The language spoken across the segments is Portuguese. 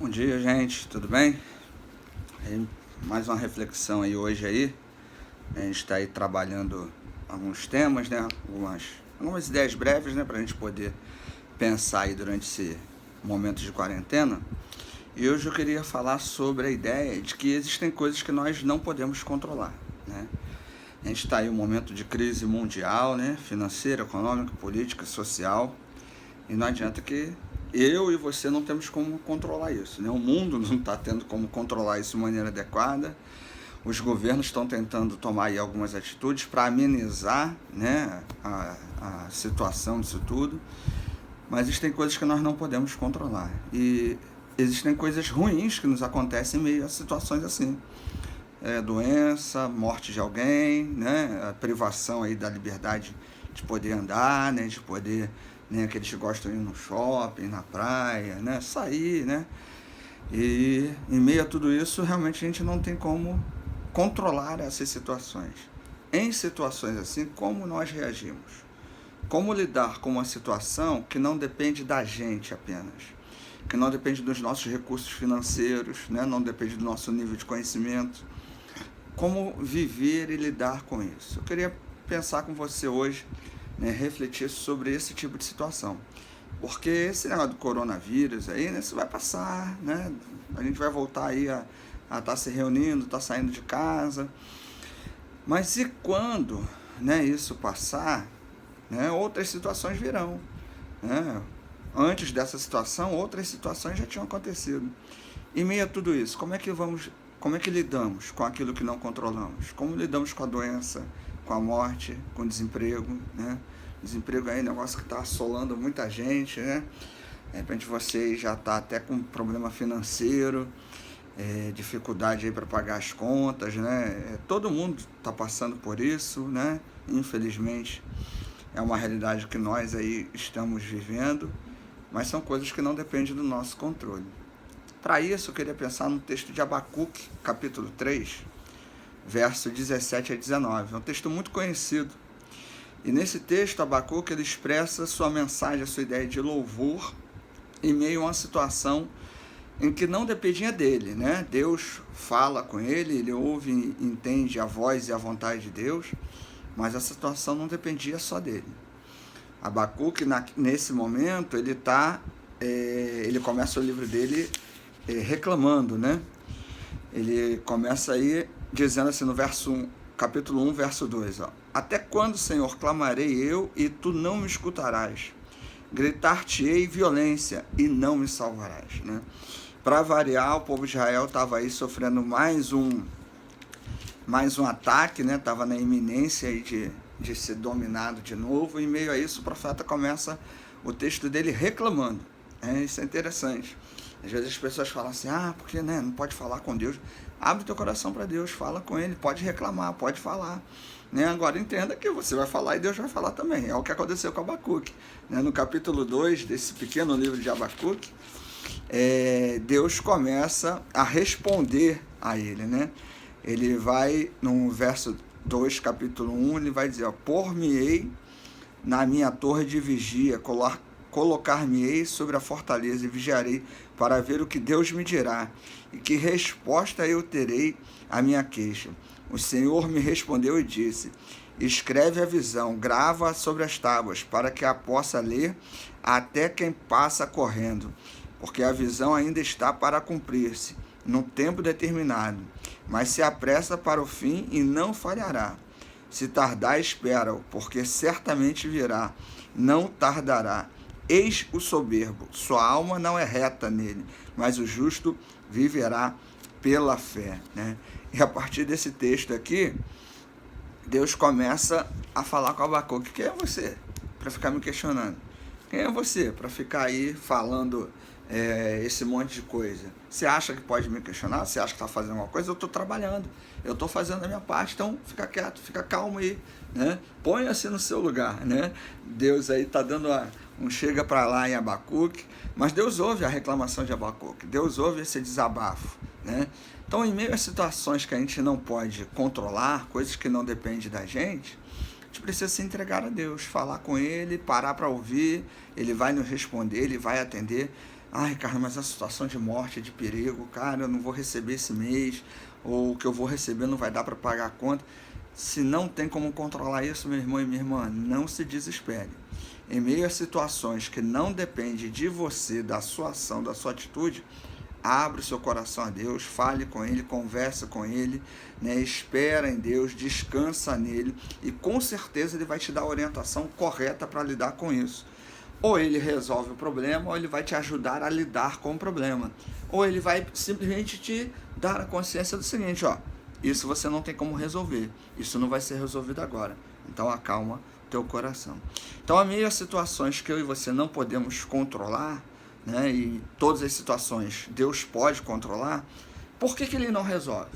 Bom dia, gente, tudo bem? Mais uma reflexão aí hoje aí. A gente está aí trabalhando alguns temas, né? Algumas ideias breves, né? Para a gente poder pensar aí durante esse momento de quarentena. E hoje eu queria falar sobre a ideia de que existem coisas que nós não podemos controlar, né? A gente está aí em um momento de crise mundial, né? Financeira, econômica, política, social. E não adianta que eu e você não temos como controlar isso, né? O mundo não está tendo como controlar isso de maneira adequada. Os governos estão tentando tomar aí algumas atitudes para amenizar, né, a situação disso tudo. Mas existem coisas que nós não podemos controlar. E existem coisas ruins que nos acontecem em meio a situações assim. Doença, morte de alguém, né? A privação aí da liberdade de poder andar, né? De poder, né? Aqueles que gostam de ir no shopping, na praia, né? Sair, né? E em meio a tudo isso, realmente a gente não tem como controlar essas situações. Em situações assim, como nós reagimos? Como lidar com uma situação que não depende da gente apenas? Que não depende dos nossos recursos financeiros, né? Não depende do nosso nível de conhecimento. Como viver e lidar com isso? Eu queria pensar com você hoje, né, refletir sobre esse tipo de situação. Porque esse negócio do coronavírus aí, né, isso vai passar, né? A gente vai voltar aí a estar se reunindo, estar saindo de casa. Mas e quando, né, isso passar, né, outras situações virão, né? Antes dessa situação, outras situações já tinham acontecido. Em meio a tudo isso, como é que lidamos com aquilo que não controlamos? Como lidamos com a doença, com a morte, com o desemprego, né? Desemprego aí é um negócio que está assolando muita gente, né? De repente você já está até com problema financeiro, dificuldade aí para pagar as contas, né? Todo mundo está passando por isso, né? Infelizmente é uma realidade que nós aí estamos vivendo, mas são coisas que não dependem do nosso controle. Para isso, eu queria pensar no texto de Abacuque, capítulo 3, verso 17 a 19. É um texto muito conhecido. E nesse texto, Abacuque ele expressa sua mensagem, a sua ideia de louvor, em meio a uma situação em que não dependia dele, né? Deus fala com ele, ele ouve e entende a voz e a vontade de Deus, mas a situação não dependia só dele. Abacuque, nesse momento, ele começa o livro dele reclamando, né? Ele começa aí dizendo assim no capítulo 1, verso 2, ó. Até quando, Senhor, clamarei eu e tu não me escutarás? Gritar-te-ei violência e não me salvarás, né? Para variar, o povo de Israel estava aí sofrendo mais um ataque, né? Estava na iminência aí de ser dominado de novo. E em meio a isso, o profeta começa o texto dele reclamando. Isso é interessante. Às vezes as pessoas falam assim, porque, né, não pode falar com Deus. Abre teu coração para Deus, fala com Ele, pode reclamar, pode falar. Né? Agora entenda que você vai falar e Deus vai falar também. É o que aconteceu com Abacuque. Né? No capítulo 2 desse pequeno livro de Abacuque, Deus começa a responder a ele. Né? Ele vai, no verso 2, capítulo 1, ele vai dizer, por-me-ei na minha torre de vigia, colocar-me-ei sobre a fortaleza e vigiarei para ver o que Deus me dirá e que resposta eu terei à minha queixa. O Senhor me respondeu e disse, escreve a visão, grava sobre as tábuas, para que a possa ler até quem passa correndo, porque a visão ainda está para cumprir-se, no tempo determinado, mas se apressa para o fim e não falhará. Se tardar, espera-o, porque certamente virá, não tardará. Eis o soberbo, sua alma não é reta nele, mas o justo viverá pela fé. Né? E a partir desse texto aqui, Deus começa a falar com Abacuque. Quem é você para ficar me questionando? Quem é você para ficar aí falando esse monte de coisa? Você acha que pode me questionar? Você acha que está fazendo alguma coisa? Eu estou trabalhando, eu estou fazendo a minha parte, então fica quieto, fica calmo aí, né? Ponha-se no seu lugar, né? Deus aí está dando um chega para lá em Abacuque, mas Deus ouve a reclamação de Abacuque, Deus ouve esse desabafo, né? Então, em meio a situações que a gente não pode controlar, coisas que não dependem da gente precisa se entregar a Deus, falar com Ele, parar para ouvir, Ele vai nos responder, Ele vai atender ai, cara, mas a situação de morte, de perigo, cara, eu não vou receber esse mês, ou o que eu vou receber não vai dar para pagar a conta. Se não tem como controlar isso, meu irmão e minha irmã, não se desespere. Em meio a situações que não dependem de você, da sua ação, da sua atitude, abre o seu coração a Deus, fale com Ele, conversa com Ele, né? Espera em Deus, descansa nele, e com certeza Ele vai te dar a orientação correta para lidar com isso. Ou Ele resolve o problema, ou Ele vai te ajudar a lidar com o problema. Ou Ele vai simplesmente te dar a consciência do seguinte, ó, isso você não tem como resolver, isso não vai ser resolvido agora, então acalma teu coração. Então, a meio a situações que eu e você não podemos controlar, né, e todas as situações Deus pode controlar, por que Ele não resolve?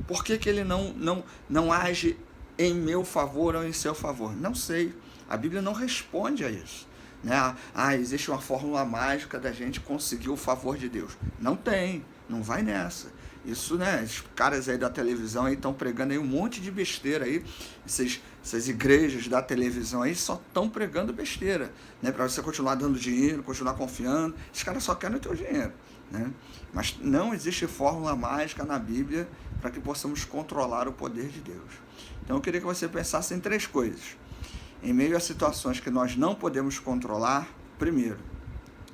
Por que Ele não age em meu favor ou em seu favor? Não sei, a Bíblia não responde a isso, né? Existe uma fórmula mágica da gente conseguir o favor de Deus. Não tem, não vai nessa. Isso, né, os caras aí da televisão aí estão pregando aí um monte de besteira aí, essas igrejas da televisão aí só estão pregando besteira, né, para você continuar dando dinheiro, continuar confiando. Esses caras só querem o teu dinheiro, né? Mas não existe fórmula mágica na Bíblia para que possamos controlar o poder de Deus. Então eu queria que você pensasse em 3 coisas. Em meio a situações que nós não podemos controlar, primeiro,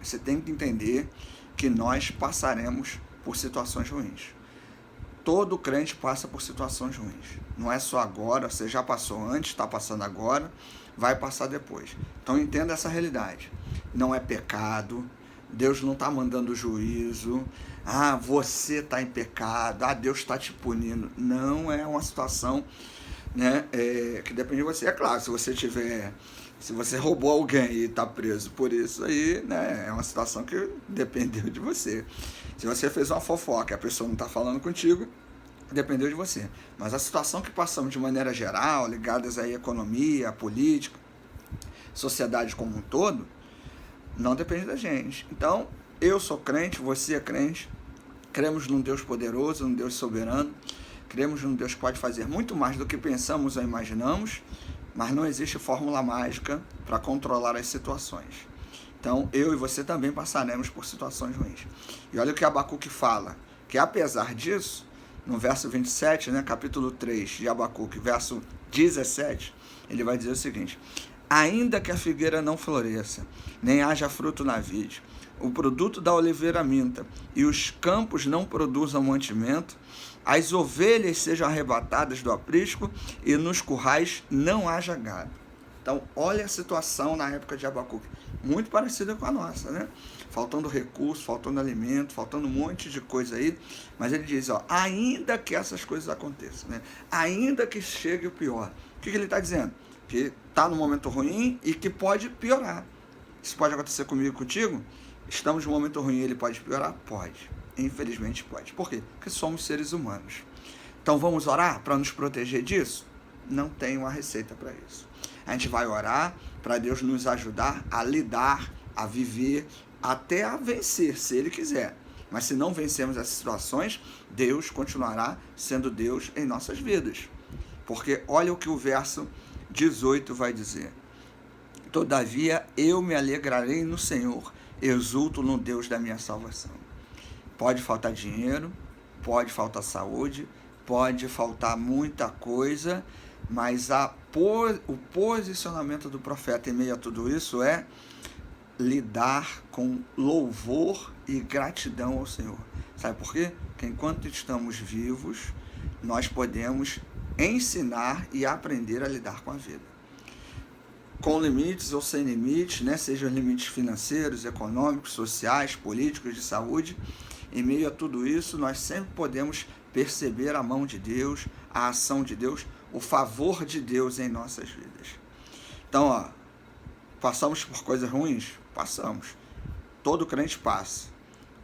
você tem que entender que nós passaremos por situações ruins. Todo crente passa por situações ruins. Não é só agora, você já passou antes, está passando agora, vai passar depois. Então entenda essa realidade. Não é pecado, Deus não está mandando juízo, você está em pecado, Deus está te punindo. Não é uma situação, né, que depende de você. É claro, se você roubou alguém e está preso por isso aí, né, é uma situação que dependeu de você. Se você fez uma fofoca e a pessoa não está falando contigo, dependeu de você. Mas a situação que passamos de maneira geral, ligadas à economia, à política, sociedade como um todo, não depende da gente. Então, eu sou crente, você é crente, cremos num Deus poderoso, num Deus soberano, cremos num Deus que pode fazer muito mais do que pensamos ou imaginamos, mas não existe fórmula mágica para controlar as situações. Então, eu e você também passaremos por situações ruins. E olha o que Abacuque fala, que apesar disso, no verso 27, né, capítulo 3 de Abacuque, verso 17, ele vai dizer o seguinte: ainda que a figueira não floresça, nem haja fruto na vide, o produto da oliveira minta, e os campos não produzam mantimento, as ovelhas sejam arrebatadas do aprisco, e nos currais não haja gado. Então, olha a situação na época de Abacuque, muito parecida com a nossa, né? Faltando recurso, faltando alimento, faltando um monte de coisa aí, mas ele diz, ainda que essas coisas aconteçam, né? Ainda que chegue o pior. O que ele está dizendo? Que está num momento ruim e que pode piorar. Isso pode acontecer comigo e contigo? Estamos num momento ruim e ele pode piorar? Pode. Infelizmente pode. Por quê? Porque somos seres humanos. Então vamos orar para nos proteger disso? Não tem uma receita para isso. A gente vai orar para Deus nos ajudar a lidar, a viver, até a vencer, se Ele quiser. Mas se não vencermos essas situações, Deus continuará sendo Deus em nossas vidas. Porque olha o que o verso 18 vai dizer: todavia eu me alegrarei no Senhor, exulto no Deus da minha salvação. Pode faltar dinheiro, pode faltar saúde, pode faltar muita coisa, mas o posicionamento do profeta em meio a tudo isso é lidar com louvor e gratidão ao Senhor. Sabe por quê? Porque enquanto estamos vivos, nós podemos ensinar e aprender a lidar com a vida. Com limites ou sem limites, né? Sejam limites financeiros, econômicos, sociais, políticos, de saúde, em meio a tudo isso, nós sempre podemos perceber a mão de Deus, a ação de Deus, o favor de Deus em nossas vidas. Então, passamos por coisas ruins? Passamos. Todo crente passa.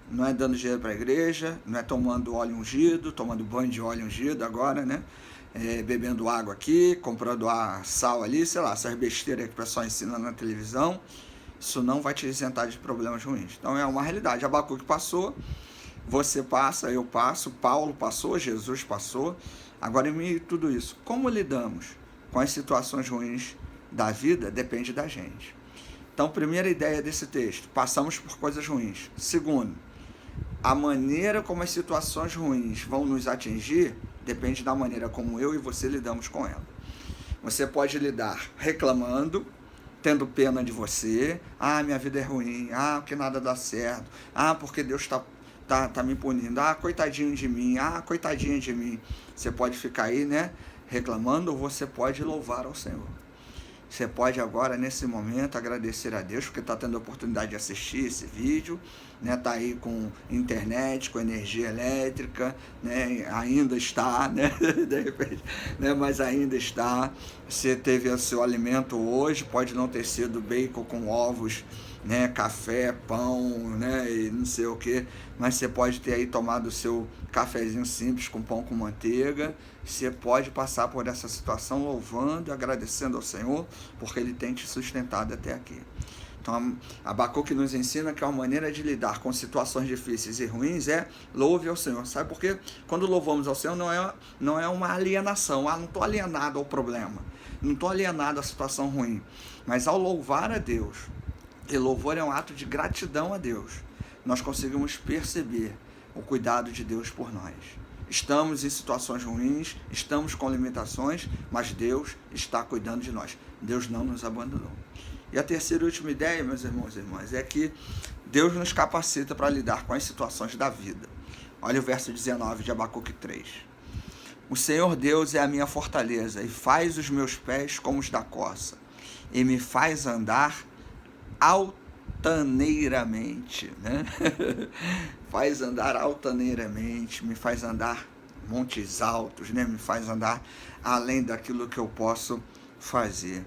Não é dando dinheiro para a igreja, não é tomando óleo ungido, tomando banho de óleo ungido agora, né? Bebendo água aqui, comprando sal ali, sei lá, essas besteiras que o pessoal ensina na televisão. Isso não vai te isentar de problemas ruins. Então, é uma realidade. Abacuque passou, você passa, eu passo, Paulo passou, Jesus passou. Agora, em meio a tudo isso, como lidamos com as situações ruins da vida depende da gente. Então, primeira ideia desse texto, passamos por coisas ruins. Segundo, a maneira como as situações ruins vão nos atingir depende da maneira como eu e você lidamos com ela. Você pode lidar reclamando, tendo pena de você, minha vida é ruim, porque nada dá certo, porque Deus está me punindo, coitadinho de mim, coitadinha de mim. Você pode ficar aí, né, reclamando, ou você pode louvar ao Senhor. Você pode agora, nesse momento, agradecer a Deus, porque está tendo a oportunidade de assistir esse vídeo, né? Está aí com internet, com energia elétrica, né? Ainda está, né? De repente, né? Mas ainda está. Você teve o seu alimento hoje, pode não ter sido bacon com ovos, né, café, pão, né, e não sei o que, mas você pode ter aí tomado o seu cafezinho simples com pão com manteiga. Você pode passar por essa situação louvando e agradecendo ao Senhor, porque Ele tem te sustentado até aqui. Então, Abacuque nos ensina que a maneira de lidar com situações difíceis e ruins é louve ao Senhor. Sabe por quê? Quando louvamos ao Senhor não é uma alienação. Não estou alienado ao problema, não estou alienado à situação ruim, mas ao louvar a Deus, e louvor é um ato de gratidão a Deus, nós conseguimos perceber o cuidado de Deus por nós. Estamos em situações ruins, estamos com limitações, mas Deus está cuidando de nós. Deus não nos abandonou. E a terceira e última ideia, meus irmãos e irmãs, é que Deus nos capacita para lidar com as situações da vida. Olha o verso 19 de Abacuque 3. O Senhor Deus é a minha fortaleza e faz os meus pés como os da corça e me faz andar altaneiramente, né? Faz andar altaneiramente, me faz andar montes altos, né? Me faz andar além daquilo que eu posso fazer.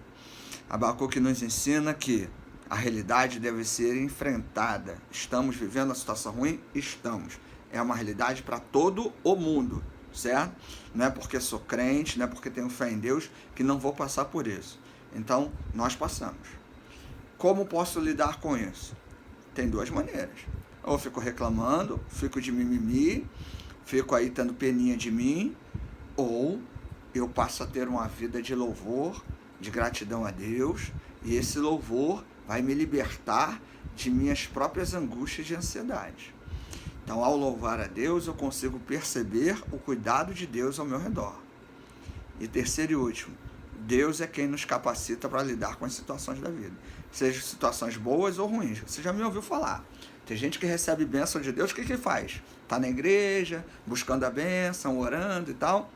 Abacuque nos ensina que a realidade deve ser enfrentada. Estamos vivendo uma situação ruim? Estamos. É uma realidade para todo o mundo, certo? Não é porque sou crente, não é porque tenho fé em Deus que não vou passar por isso. Então, nós passamos. Como posso lidar com isso? Tem duas maneiras. Ou eu fico reclamando, fico de mimimi, fico aí tendo peninha de mim, ou eu passo a ter uma vida de louvor, de gratidão a Deus, e esse louvor vai me libertar de minhas próprias angústias de ansiedade. Então, ao louvar a Deus, eu consigo perceber o cuidado de Deus ao meu redor. E terceiro e último, Deus é quem nos capacita para lidar com as situações da vida, sejam situações boas ou ruins. Você já me ouviu falar. Tem gente que recebe bênção de Deus, o que faz? Está na igreja, buscando a bênção, orando e tal.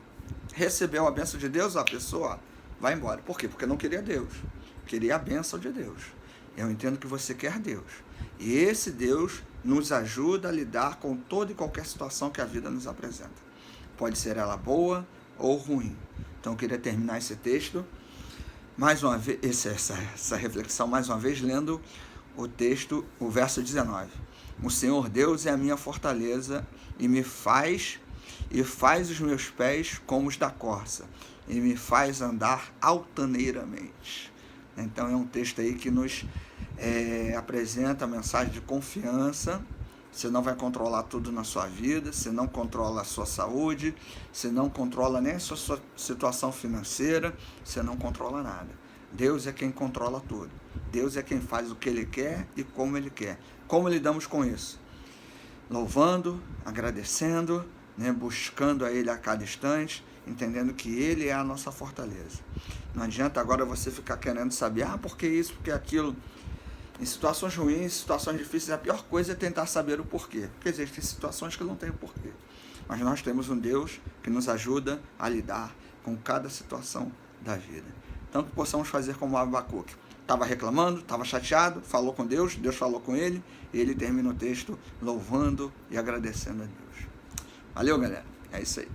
Recebeu a bênção de Deus, a pessoa vai embora. Por quê? Porque não queria Deus, queria a bênção de Deus. Eu entendo que você quer Deus. E esse Deus nos ajuda a lidar com toda e qualquer situação que a vida nos apresenta. Pode ser ela boa ou ruim. Então eu queria terminar esse texto, mais uma vez, essa reflexão, mais uma vez, lendo o texto, o verso 19. O Senhor Deus é a minha fortaleza e faz os meus pés como os da corça, e me faz andar altaneiramente. Então é um texto aí que nos apresenta a mensagem de confiança. Você não vai controlar tudo na sua vida, você não controla a sua saúde, você não controla nem a sua situação financeira, você não controla nada. Deus é quem controla tudo. Deus é quem faz o que Ele quer e como Ele quer. Como lidamos com isso? Louvando, agradecendo, né, buscando a Ele a cada instante, entendendo que Ele é a nossa fortaleza. Não adianta agora você ficar querendo saber, por que isso, por que aquilo. Em situações ruins, situações difíceis, a pior coisa é tentar saber o porquê. Porque existem situações que não tem o porquê. Mas nós temos um Deus que nos ajuda a lidar com cada situação da vida. Então que possamos fazer como Abacuque. Estava reclamando, estava chateado, falou com Deus, Deus falou com ele, e ele termina o texto louvando e agradecendo a Deus. Valeu, galera. É isso aí.